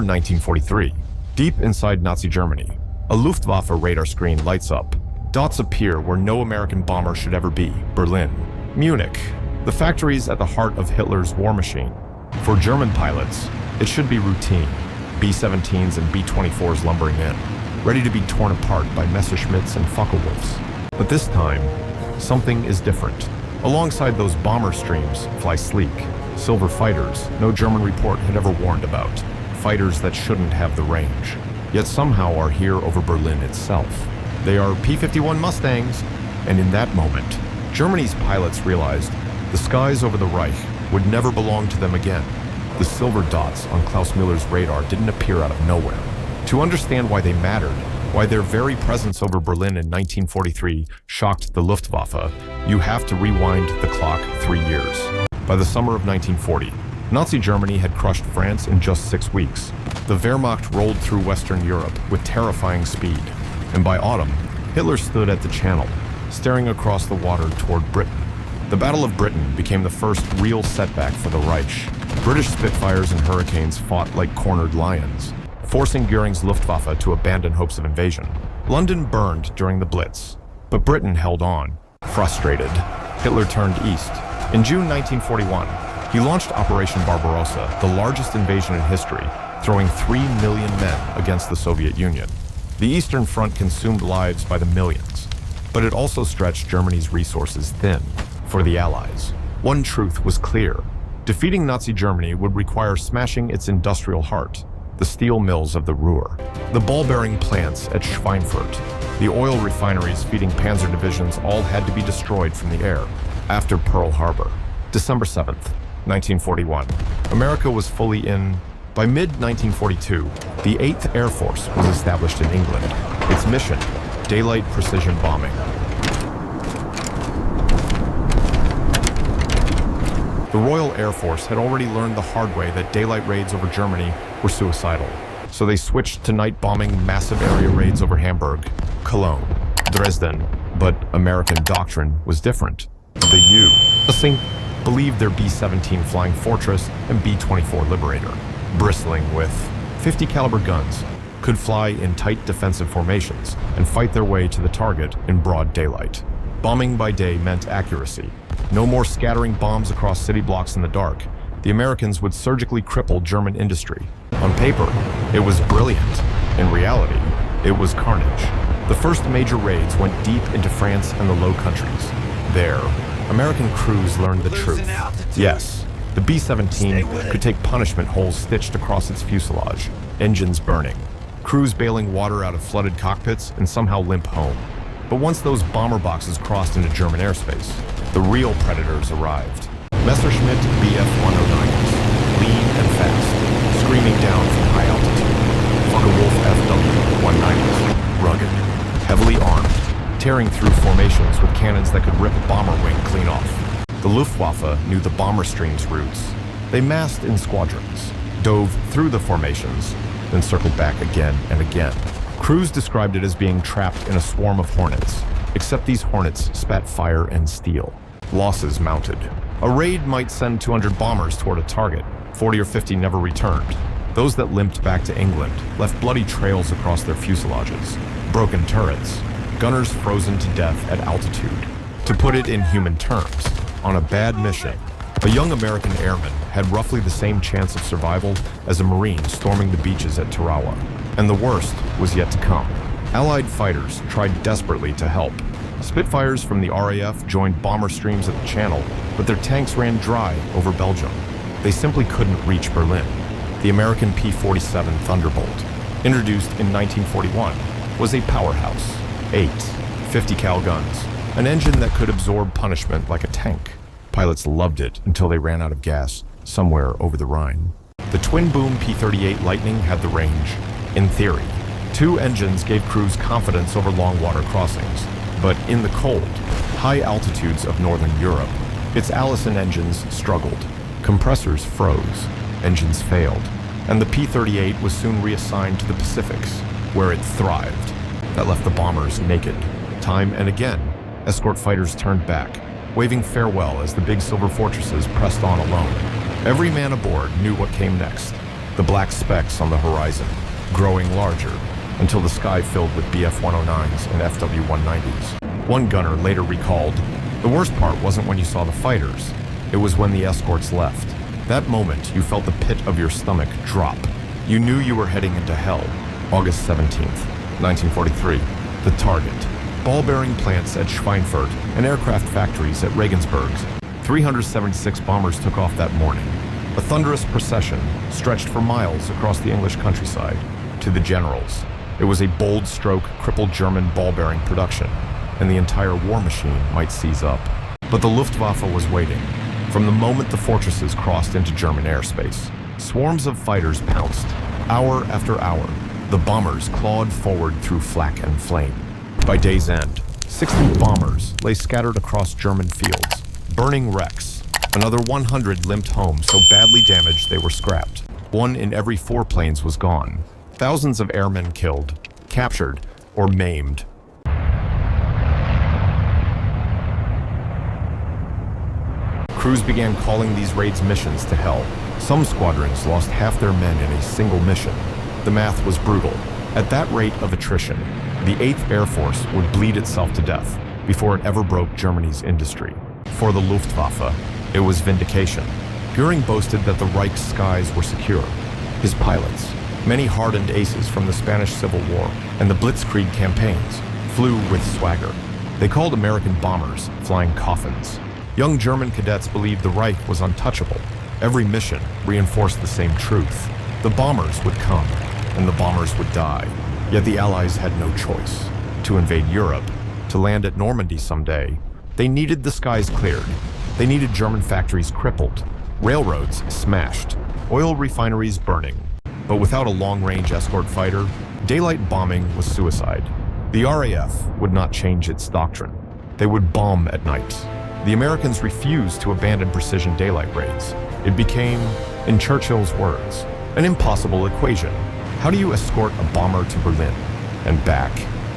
December 1943, deep inside Nazi Germany, a Luftwaffe radar screen lights up. Dots appear where no American bomber should ever be: Berlin, Munich, the factories at the heart of Hitler's war machine. For German pilots, it should be routine: B-17s and B-24s lumbering in, ready to be torn apart by Messerschmitts and Focke-Wulfs. But this time, something is different. Alongside those bomber streams fly sleek, silver fighters no German report had ever warned about. Fighters that shouldn't have the range, yet somehow are here over Berlin itself. They are P-51 Mustangs, and in that moment, Germany's pilots realized the skies over the Reich would never belong to them again. The silver dots on Klaus Müller's radar didn't appear out of nowhere. To understand why they mattered, why their very presence over Berlin in 1943 shocked the Luftwaffe, you have to rewind the clock 3 years. By the summer of 1940, Nazi Germany had crushed France in just 6 weeks. The Wehrmacht rolled through Western Europe with terrifying speed, and by autumn, Hitler stood at the Channel, staring across the water toward Britain. The Battle of Britain became the first real setback for the Reich. British Spitfires and Hurricanes fought like cornered lions, forcing Göring's Luftwaffe to abandon hopes of invasion. London burned during the Blitz, but Britain held on. Frustrated, Hitler turned east. In June 1941, he launched Operation Barbarossa, the largest invasion in history, throwing 3 million men against the Soviet Union. The Eastern Front consumed lives by the millions, but it also stretched Germany's resources thin. For the Allies, one truth was clear: defeating Nazi Germany would require smashing its industrial heart, the steel mills of the Ruhr, the ball-bearing plants at Schweinfurt, the oil refineries feeding panzer divisions all had to be destroyed from the air. After Pearl Harbor, December 7th, 1941, America was fully in. By mid-1942, the 8th Air Force was established in England. Its mission: daylight precision bombing. The Royal Air Force had already learned the hard way that daylight raids over Germany were suicidal, so they switched to night bombing massive area raids over Hamburg, Cologne, Dresden. But American doctrine was different. The U.S. believed their B-17 Flying Fortress and B-24 Liberator, bristling with 50 caliber guns, could fly in tight defensive formations and fight their way to the target in broad daylight. Bombing by day meant accuracy. No more scattering bombs across city blocks in the dark. The Americans would surgically cripple German industry. On paper, it was brilliant. In reality, it was carnage. The first major raids went deep into France and the Low Countries. There, American crews learned the truth. Yes, the B-17 could take punishment holes stitched across its fuselage, engines burning, crews bailing water out of flooded cockpits and somehow limp home. But once those bomber boxes crossed into German airspace, the real predators arrived. Messerschmitt Bf-109s, lean and fast, screaming down from high altitude. Focke-Wulf Fw-190s, rugged, heavily armed, tearing through formations with cannons that could rip a bomber wing clean off. The Luftwaffe knew the bomber stream's routes. They massed in squadrons, dove through the formations, then circled back again and again. Crews described it as being trapped in a swarm of hornets, except these hornets spat fire and steel. Losses mounted. A raid might send 200 bombers toward a target. 40 or 50 never returned. Those that limped back to England left bloody trails across their fuselages, broken turrets, gunners frozen to death at altitude. To put it in human terms, on a bad mission, a young American airman had roughly the same chance of survival as a Marine storming the beaches at Tarawa. And the worst was yet to come. Allied fighters tried desperately to help. Spitfires from the RAF joined bomber streams at the Channel, but their tanks ran dry over Belgium. They simply couldn't reach Berlin. The American P-47 Thunderbolt, introduced in 1941, was a powerhouse. 8 50 cal guns, an engine that could absorb punishment like a tank. Pilots loved it until they ran out of gas somewhere over the Rhine. The twin-boom P-38 Lightning had the range. In theory, 2 engines gave crews confidence over long water crossings. But in the cold, high altitudes of northern Europe, its Allison engines struggled. Compressors froze, engines failed, and the P-38 was soon reassigned to the Pacifics, where it thrived. That left the bombers naked. Time and again, escort fighters turned back, waving farewell as the big silver fortresses pressed on alone. Every man aboard knew what came next. the black specks on the horizon, growing larger, until the sky filled with BF-109s and FW-190s. One gunner later recalled, "The worst part wasn't when you saw the fighters. It was when the escorts left. That moment, you felt the pit of your stomach drop. You knew you were heading into hell." August 17th, 1943. The target. Ball-bearing plants at Schweinfurt and aircraft factories at Regensburg. 376 bombers took off that morning. A thunderous procession stretched for miles across the English countryside. To the generals, it was a bold stroke crippled German ball-bearing production, and the entire war machine might seize up. But the Luftwaffe was waiting. From the moment the fortresses crossed into German airspace, swarms of fighters pounced. Hour after hour, the bombers clawed forward through flak and flame. By day's end, 60 bombers lay scattered across German fields, burning wrecks. Another 100 limped home so badly damaged they were scrapped. 1 in every 4 planes was gone. Thousands of airmen killed, captured, or maimed. Crews began calling these raids missions to hell. Some squadrons lost half their men in a single mission. The math was brutal. At that rate of attrition, the 8th Air Force would bleed itself to death before it ever broke Germany's industry. For the Luftwaffe, it was vindication. Göring boasted that the Reich's skies were secure. His pilots, many hardened aces from the Spanish Civil War and the Blitzkrieg campaigns, flew with swagger. They called American bombers flying coffins. Young German cadets believed the Reich was untouchable. Every mission reinforced the same truth. The bombers would come, and the bombers would die. Yet the Allies had no choice. To invade Europe, to land at Normandy someday, they needed the skies cleared. They needed German factories crippled, railroads smashed, oil refineries burning. But without a long-range escort fighter, daylight bombing was suicide. The RAF would not change its doctrine. They would bomb at night. The Americans refused to abandon precision daylight raids. It became, in Churchill's words, an impossible equation. How do you escort a bomber to Berlin and back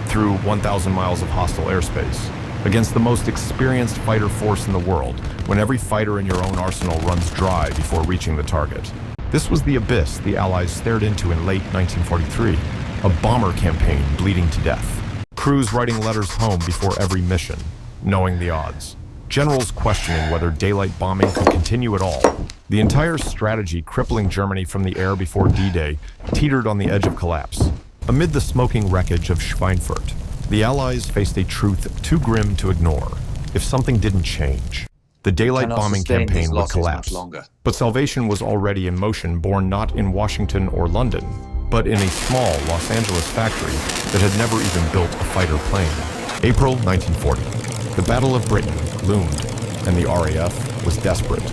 through 1,000 miles of hostile airspace against the most experienced fighter force in the world when every fighter in your own arsenal runs dry before reaching the target? This was the abyss the Allies stared into in late 1943, a bomber campaign bleeding to death. Crews writing letters home before every mission, knowing the odds. Generals questioning whether daylight bombing could continue at all. The entire strategy crippling Germany from the air before D-Day teetered on the edge of collapse. Amid the smoking wreckage of Schweinfurt, the Allies faced a truth too grim to ignore. If something didn't change, the daylight bombing campaign would collapse. But salvation was already in motion, born not in Washington or London, but in a small Los Angeles factory that had never even built a fighter plane. April 1940. The Battle of Britain loomed, and the RAF was desperate.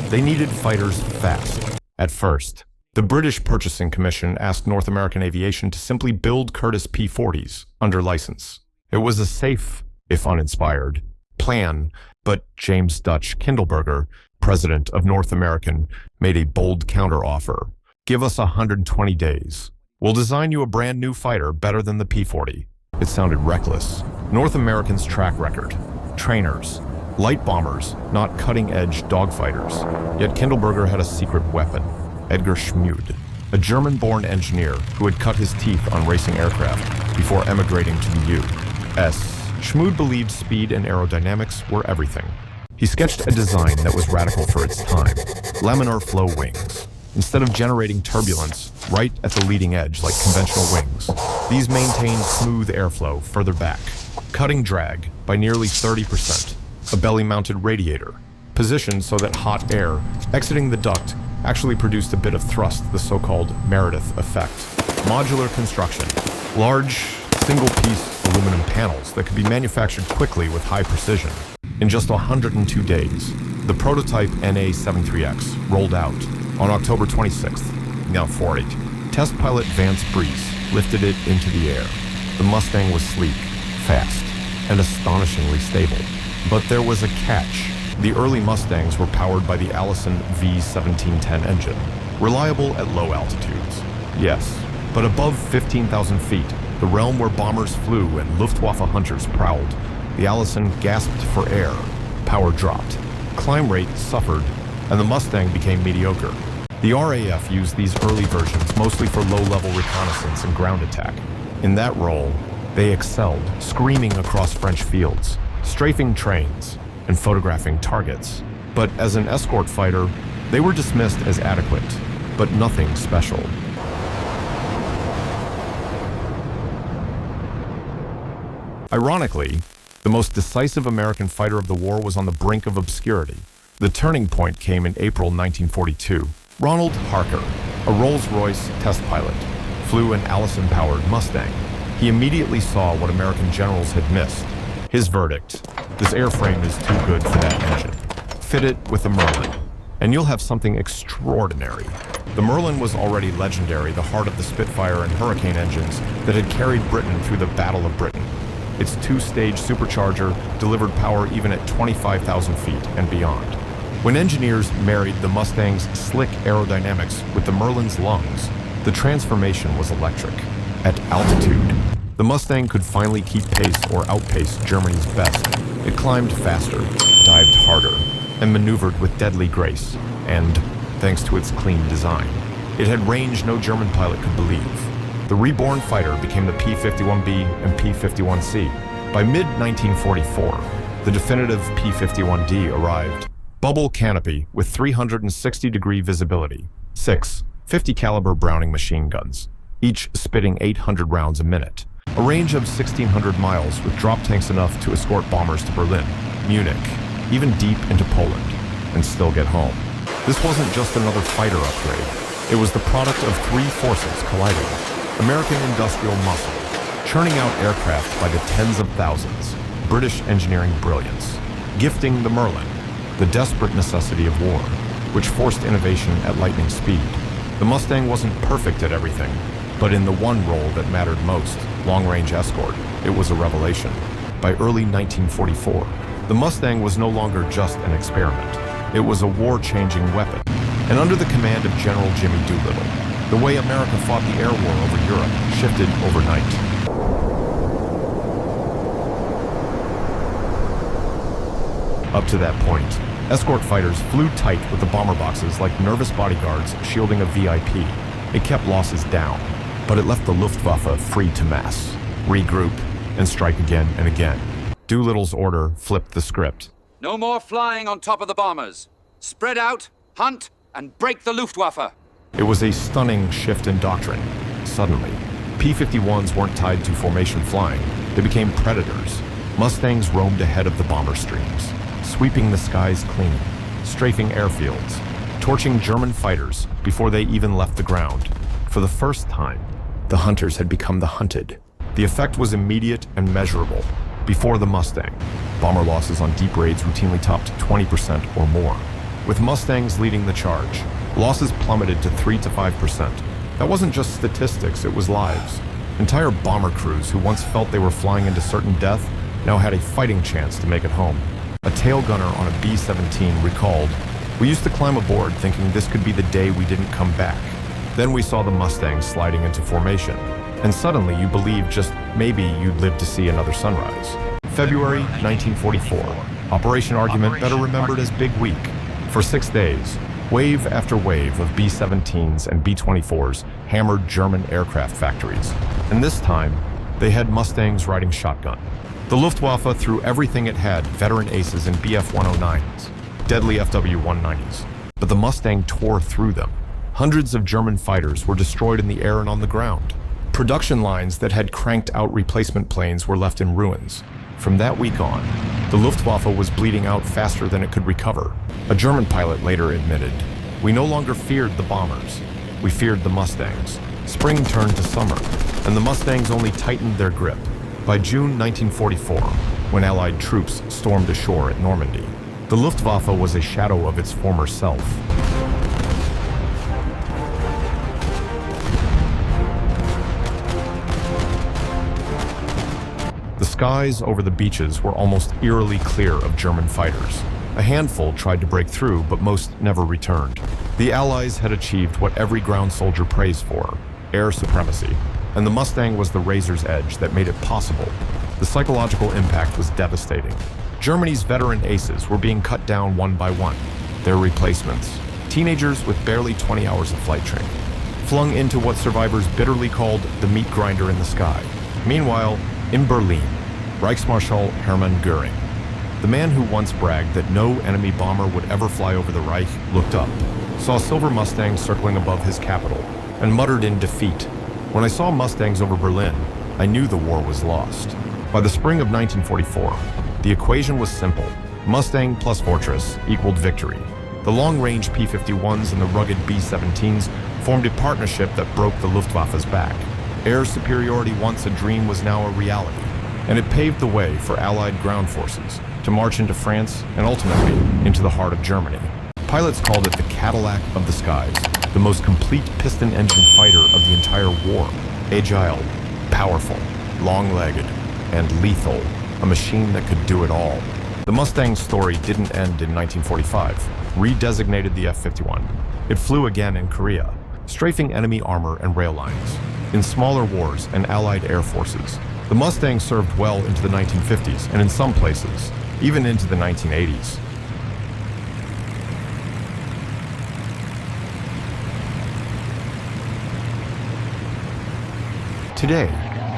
They needed fighters fast. At first, the British Purchasing Commission asked North American Aviation to simply build Curtiss P-40s under license. It was a safe, if uninspired, plan, but James Dutch Kindleberger, president of North American, made a bold counteroffer. "Give us 120 days. We'll design you a brand new fighter better than the P-40. It sounded reckless. North American's track record. Trainers. Light bombers, not cutting-edge dogfighters. Yet Kindleberger had a secret weapon. Edgar Schmude, a German-born engineer who had cut his teeth on racing aircraft before emigrating to the U.S. Schmude believed speed and aerodynamics were everything. He sketched a design that was radical for its time. Laminar-flow wings. Instead of generating turbulence right at the leading edge like conventional wings, these maintained smooth airflow further back, cutting drag by nearly 30%. A belly-mounted radiator, positioned so that hot air exiting the duct actually produced a bit of thrust, the so-called Meredith effect. Modular construction. Large, single-piece aluminum panels that could be manufactured quickly with high precision. In just 102 days, the prototype NA-73X rolled out. On October 26th, 1940, test pilot Vance Breese lifted it into the air. The Mustang was sleek, fast, and astonishingly stable. But there was a catch. The early Mustangs were powered by the Allison V1710 engine, reliable at low altitudes. Yes, but above 15,000 feet, the realm where bombers flew and Luftwaffe hunters prowled, the Allison gasped for air. Power dropped. Climb rate suffered, and the Mustang became mediocre. The RAF used these early versions mostly for low-level reconnaissance and ground attack. In that role, they excelled, screaming across French fields, strafing trains, and photographing targets. But as an escort fighter, they were dismissed as adequate, but nothing special. Ironically, the most decisive American fighter of the war was on the brink of obscurity. The turning point came in April 1942. Ronald Harker, a Rolls-Royce test pilot, flew an Allison-powered Mustang. He immediately saw what American generals had missed. His verdict: this airframe is too good for that engine. Fit it with the Merlin, and you'll have something extraordinary. The Merlin was already legendary, the heart of the Spitfire and Hurricane engines that had carried Britain through the Battle of Britain. Its two-stage supercharger delivered power even at 25,000 feet and beyond. When engineers married the Mustang's slick aerodynamics with the Merlin's lungs, the transformation was electric. At altitude, the Mustang could finally keep pace or outpace Germany's best. It climbed faster, dived harder, and maneuvered with deadly grace. And, thanks to its clean design, it had range no German pilot could believe. The reborn fighter became the P-51B and P-51C. By mid-1944, the definitive P-51D arrived. Bubble canopy with 360-degree visibility. 6 50-caliber Browning machine guns, each spitting 800 rounds a minute. A range of 1,600 miles with drop tanks enough to escort bombers to Berlin, Munich, even deep into Poland, and still get home. This wasn't just another fighter upgrade. It was the product of three forces colliding. American industrial muscle, churning out aircraft by the tens of thousands. British engineering brilliance, gifting the Merlin, the desperate necessity of war, which forced innovation at lightning speed. The Mustang wasn't perfect at everything, but in the one role that mattered most, long-range escort, it was a revelation. By early 1944, the Mustang was no longer just an experiment. It was a war-changing weapon. And under the command of General Jimmy Doolittle, the way America fought the air war over Europe shifted overnight. Up to that point, escort fighters flew tight with the bomber boxes like nervous bodyguards shielding a VIP. It kept losses down, but it left the Luftwaffe free to mass, regroup, and strike again and again. Doolittle's order flipped the script. No more flying on top of the bombers. Spread out, hunt, and break the Luftwaffe. It was a stunning shift in doctrine. Suddenly, P-51s weren't tied to formation flying. They became predators. Mustangs roamed ahead of the bomber streams, sweeping the skies clean, strafing airfields, torching German fighters before they even left the ground. For the first time, the hunters had become the hunted. The effect was immediate and measurable. Before the Mustang, bomber losses on deep raids routinely topped 20% or more. With Mustangs leading the charge, losses plummeted to 3 to 5%. That wasn't just statistics, it was lives. Entire bomber crews who once felt they were flying into certain death now had a fighting chance to make it home. A tail gunner on a B-17 recalled, "We used to climb aboard thinking this could be the day we didn't come back. Then we saw the Mustang sliding into formation, and suddenly you believed just maybe you'd live to see another sunrise." February 1944. Operation Argument, better remembered as Big Week. For 6 days, wave after wave of B-17s and B-24s hammered German aircraft factories. And this time, they had Mustangs riding shotgun. The Luftwaffe threw everything it had, veteran aces and Bf-109s, deadly FW-190s. But the Mustang tore through them. Hundreds of German fighters were destroyed in the air and on the ground. Production lines that had cranked out replacement planes were left in ruins. From that week on, the Luftwaffe was bleeding out faster than it could recover. A German pilot later admitted, "We no longer feared the bombers. We feared the Mustangs." Spring turned to summer, and the Mustangs only tightened their grip. By June 1944, when Allied troops stormed ashore at Normandy, the Luftwaffe was a shadow of its former self. The skies over the beaches were almost eerily clear of German fighters. A handful tried to break through, but most never returned. The Allies had achieved what every ground soldier prays for: air supremacy. And the Mustang was the razor's edge that made it possible. The psychological impact was devastating. Germany's veteran aces were being cut down one by one. Their replacements, teenagers with barely 20 hours of flight training, flung into what survivors bitterly called the meat grinder in the sky. Meanwhile, in Berlin, Reichsmarschall Hermann Göring, the man who once bragged that no enemy bomber would ever fly over the Reich, looked up, saw silver Mustangs circling above his capital, and muttered in defeat. When I saw Mustangs over Berlin, I knew the war was lost. By the spring of 1944, the equation was simple. Mustang plus Fortress equaled victory. The long-range P-51s and the rugged B-17s formed a partnership that broke the Luftwaffe's back. Air superiority, once a dream, was now a reality, and it paved the way for Allied ground forces to march into France and ultimately into the heart of Germany. Pilots called it the Cadillac of the skies, the most complete piston-engine fighter of the entire war. Agile, powerful, long-legged, and lethal, a machine that could do it all. The Mustang's story didn't end in 1945, redesignated the F-51. It flew again in Korea, strafing enemy armor and rail lines. In smaller wars and Allied air forces, the Mustang served well into the 1950s and in some places, even into the 1980s. Today,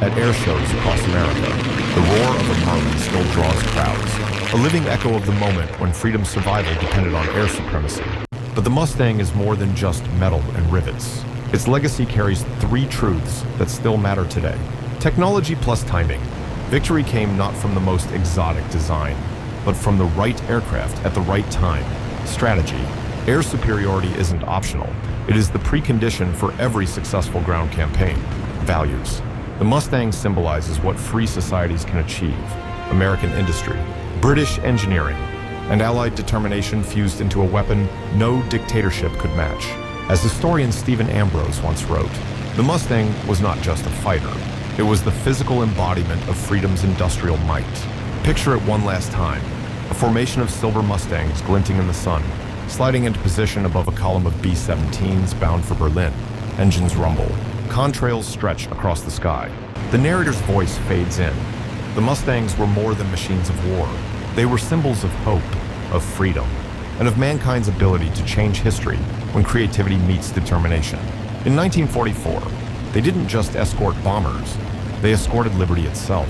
at air shows across America, the roar of a Merlin still draws crowds, a living echo of the moment when freedom's survival depended on air supremacy. But the Mustang is more than just metal and rivets. Its legacy carries three truths that still matter today. Technology plus timing. Victory came not from the most exotic design, but from the right aircraft at the right time. Strategy. Air superiority isn't optional. It is the precondition for every successful ground campaign. Values. The Mustang symbolizes what free societies can achieve. American industry, British engineering, and Allied determination fused into a weapon no dictatorship could match. As historian Stephen Ambrose once wrote, the Mustang was not just a fighter. It was the physical embodiment of freedom's industrial might. Picture it one last time. A formation of silver Mustangs glinting in the sun, sliding into position above a column of B-17s bound for Berlin. Engines rumble. Contrails stretch across the sky. The narrator's voice fades in. The Mustangs were more than machines of war. They were symbols of hope, of freedom, and of mankind's ability to change history when creativity meets determination. In 1944, they didn't just escort bombers, they escorted liberty itself.